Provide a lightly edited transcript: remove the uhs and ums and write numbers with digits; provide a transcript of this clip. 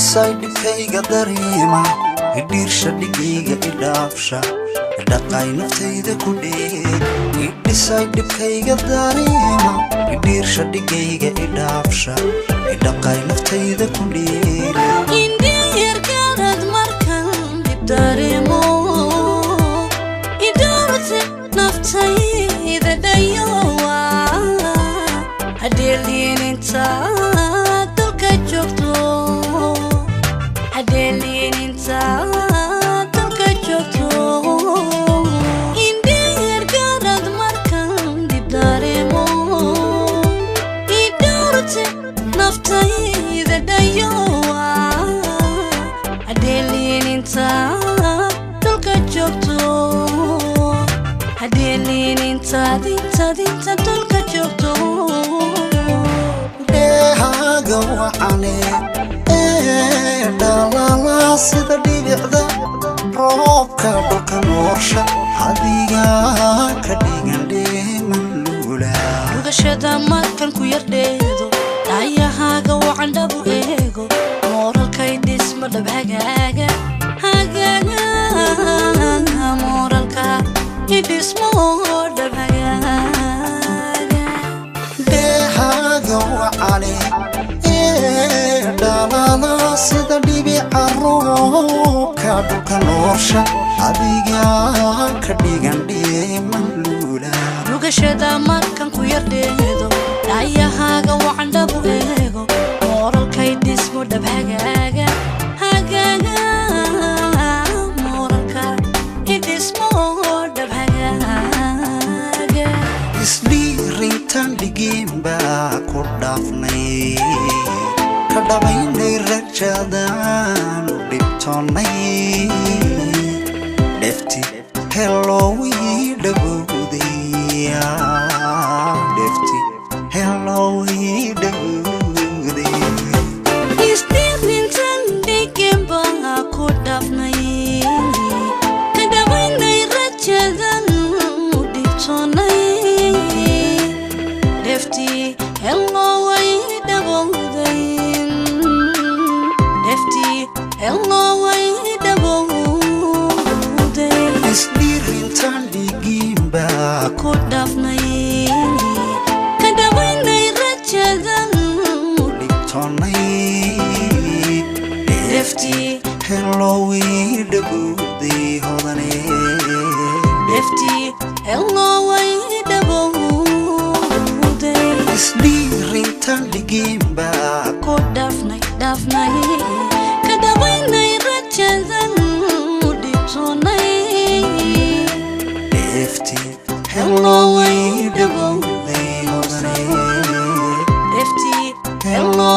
Idhisay dhibkayga dareema idhiirsha dhigayga idhaafsha dhaqay naftayda ku dheer idhisay dhibkayga dareema idhiirsha dhigayga idhaafsha dhaqay naftayda ku dheer indheer garad markan dib dareemo idhaarta naftayda dhayowa hadeelininta dalka joogto hadeelininta dalka joogto indheer garad markan dib dareemo idhaarta naftayda dhayowa hadeelininta dalka joogto hadeelininta dinta dalka joogto deehaaga wacane dhalala sida dhibicda roobka dhulka noorsha adiga ka dhigan dheeman luula rugashada markan ku yardheedo dhaayahaaga wacan dhabu eego mooralkay dhisma dhab hagaaga mooralka idhismo dhab hagaaga deehaaga wacane dhalala sida dhibica roobka dhulka noorsha adiga ka dhigan dheeman luula rugashada markan ku yardheedo dhaayahaaga wacan dhabu eego mooralkay dhismo dhab hagaaga mooralka idhismo dhab hagaaga isdhiirintan dhigeen baa ku dhaafnay ka dhabaynay rajadaan u dhibtoonnay dhefti helowii dhawowdaya dhefti helowii dhawowday isdhiirintan dhigeen baa ku dhaafnay ka dhabaynay rajadan u dhibtoonnay dhefti helowii dhawowday dhefti helowii dhawowday isdhiirintan dhigeen baa ku dhaafnay ka dhabaynay rajadan u dhibtoonnay dhefti helowii dhawowday hodane dhefti helowii dhawowday isdhiirintan dhigeen baa ku dhaafnay ka dhabaynay rajadan u dhibtoonnay dhefti helowii dhawowday hodane dhefti hello